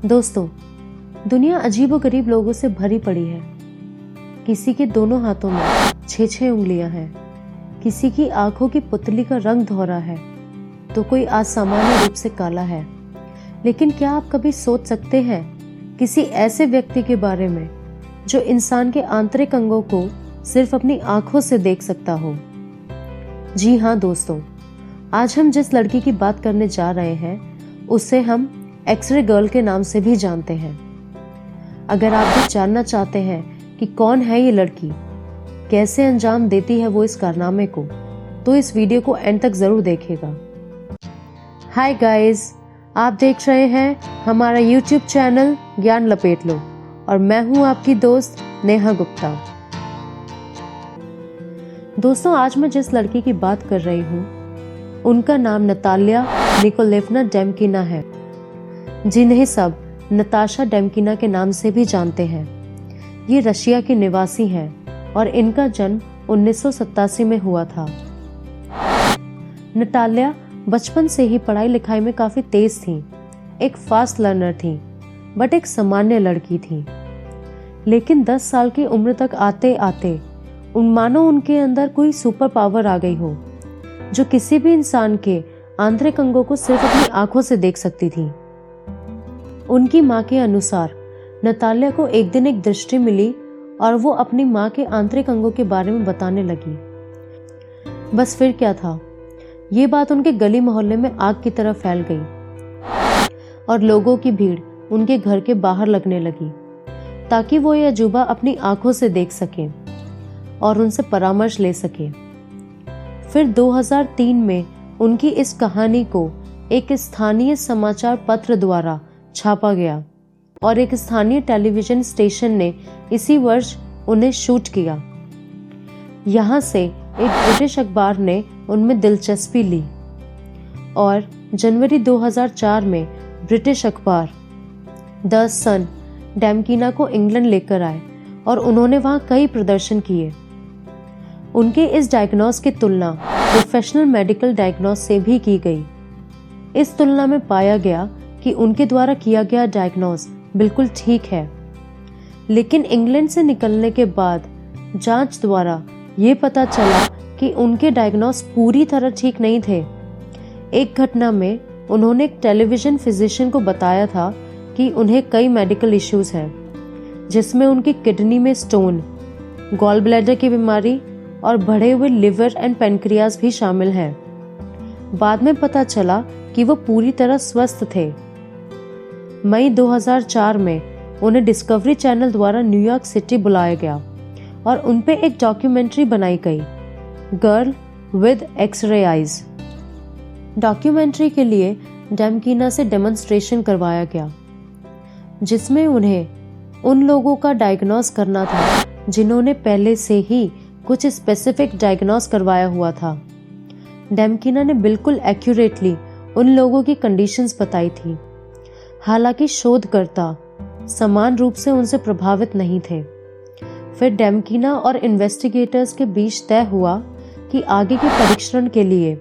दोस्तों, दुनिया अजीबोगरीब लोगों से भरी पड़ी है। किसी के दोनों हाथों में 6-6 उंगलियां हैं, किसी की आंखों की पुतली का रंग धौरा है, तो कोई असामान्य रूप से काला है। लेकिन क्या आप कभी सोच सकते हैं किसी ऐसे व्यक्ति के बारे में जो इंसान के आंतरिक अंगों को सिर्फ अपनी आंखों से देख सकता हो? जी हाँ दोस्तों, आज हम जिस लड़की की बात करने जा रहे हैं उसे हम एक्सरे गर्ल के नाम से भी जानते हैं। अगर आप भी जानना चाहते हैं कि कौन है ये लड़की, कैसे अंजाम देती है वो इस कारनामे को, तो इस वीडियो को एंड तक जरूर देखिएगा। हाय गाइस, आप देख रहे हैं हमारा यूट्यूब चैनल ज्ञान लपेट लो और मैं हूं आपकी दोस्त नेहा गुप्ता। दोस्तों, आज मैं जिस लड़की की बात कर रही हूं उनका नाम नतालिया निकोलेवना डेमकिना है, जिन्हें सब नताशा डेमकिना के नाम से भी जानते हैं। ये रशिया की निवासी हैं और इनका जन्म 1987 में हुआ था। नतालिया बचपन से ही पढ़ाई लिखाई में काफी तेज थी, एक फास्ट लर्नर थी, बट एक सामान्य लड़की थी। लेकिन 10 साल की उम्र तक आते आते मानो उनके अंदर कोई सुपर पावर आ गई हो, जो किसी भी इंसान के आंतरिक अंगों को सिर्फ अपनी आंखों से देख सकती थी। उनकी मां के अनुसार नतालिया को एक दिन एक दृष्टि मिली और वो अपनी मां के आंतरिक अंगों के बारे में बताने लगी। बस फिर क्या था, ये बात उनके गली मोहल्ले में आग की तरह फैल गई और लोगों की भीड़ उनके घर के बाहर लगने लगी ताकि वो ये अजूबा अपनी आंखों से देख सके और उनसे परामर्श ले सके। फिर 2003 में उनकी इस कहानी को एक स्थानीय समाचार पत्र द्वारा छापा गया और एक स्थानीय टेलीविजन स्टेशन ने इसी वर्ष उन्हें शूट किया। यहाँ से एक ब्रिटिश अखबार ने उनमें दिलचस्पी ली और जनवरी 2004 में ब्रिटिश अखबार द सन डेमकिना को इंग्लैंड लेकर आए और उन्होंने वहां कई प्रदर्शन किए। उनके इस डायग्नोस की तुलना प्रोफेशनल मेडिकल डायग्नोस से भी की गई। इस तुलना में पाया गया कि उनके द्वारा किया गया डायग्नोस बिल्कुल ठीक है। लेकिन इंग्लैंड से निकलने के बाद जांच द्वारा ये पता चला कि उनके डायग्नोस पूरी तरह ठीक नहीं थे। एक घटना में उन्होंने एक टेलीविजन फिजिशियन को बताया था कि उन्हें कई मेडिकल इश्यूज हैं, जिसमें उनकी किडनी में स्टोन, गॉल ब्लैडर की बीमारी और बढ़े हुए लिवर एंड पेनक्रियाज भी शामिल हैं। बाद में पता चला कि वो पूरी तरह स्वस्थ थे। मई 2004 में उन्हें डिस्कवरी चैनल द्वारा न्यूयॉर्क सिटी बुलाया गया और उनपे एक डॉक्यूमेंट्री बनाई गई, girl with X ray eyes. Documentary के लिए डेमकिना से डेमोन्स्ट्रेशन करवाया गया, जिसमें उन्हें उन लोगों का डायग्नोस करना था जिन्होंने पहले से ही कुछ स्पेसिफिक डायग्नोस करवाया हुआ था। डेमकिना ने बिल्कुल एक्यूरेटली उन लोगों की कंडीशंस बताई थी। हालांकि शोधकर्ता समान रूप से उनसे प्रभावित नहीं थे। फिर डेमकिना और इन्वेस्टिगेटर्स के बीच तय हुआ कि आगे के परीक्षण के लिए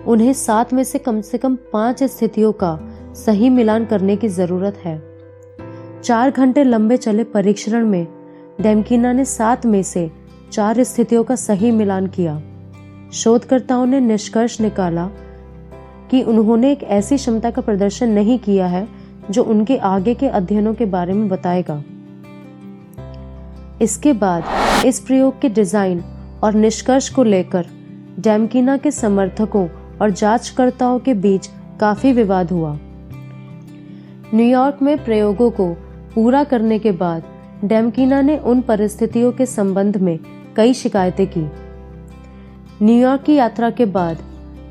उन्हें 7 में से कम 5 स्थितियों का सही मिलान करने की जरूरत है। 4 घंटे लंबे चले परीक्षण में डेमकिना ने 7 में से 4 स्थितियों का सही मिलान किया। शोधकर्ताओं ने निष्कर्ष निकाला कि उन्होंने एक ऐसी क्षमता का प्रदर्शन नहीं किया है जो उनके आगे के अध्ययनों के बारे में बताएगा। इसके बाद इस प्रयोग के डिजाइन और निष्कर्ष को लेकर डेमकिना के समर्थकों और जांचकर्ताओं के बीच काफी विवाद हुआ। न्यूयॉर्क में प्रयोगों को पूरा करने के बाद डेमकिना ने उन परिस्थितियों के संबंध में कई शिकायतें की। न्यूयॉर्क की यात्रा के बाद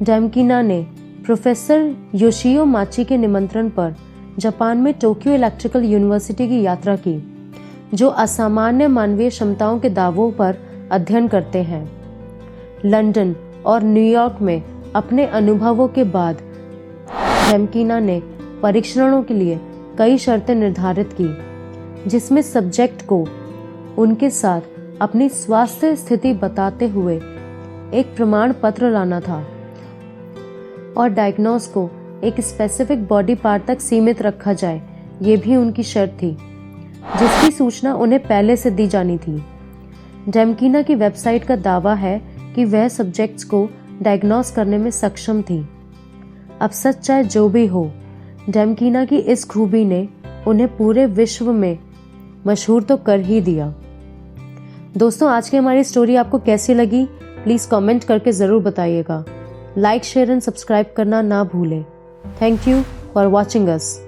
डेमकिना ने प्रोफेसर योशियो माची के निमंत्रण पर जापान में टोक्यो इलेक्ट्रिकल यूनिवर्सिटी की यात्रा की, जो असामान्य मानवीय क्षमताओं के दावों पर अध्ययन करते हैं। लंदन और न्यूयॉर्क में अपने अनुभवों के बाद डेमकिना ने परीक्षणों के लिए कई शर्तें निर्धारित की, जिसमें सब्जेक्ट को उनके साथ अपनी स्वास्थ्य स्थिति बताते हुए एक प्रमाण पत्र लाना था और डायग्नोस को एक स्पेसिफिक बॉडी पार्ट तक सीमित रखा जाए, ये भी उनकी शर्त थी, जिसकी सूचना उन्हें पहले से दी जानी थी। डेमकीना की वेबसाइट का दावा है कि वह सब्जेक्ट्स को डायग्नोस करने में सक्षम थी। अब सच चाहे जो भी हो, डेमकीना की इस खूबी ने उन्हें पूरे विश्व में मशहूर तो कर ही दिया। दोस्तों, आज की हमारी स्टोरी आपको कैसी लगी प्लीज़ कमेंट करके ज़रूर बताइएगा। लाइक, शेयर एंड सब्सक्राइब करना ना भूलें। Thank you for watching us.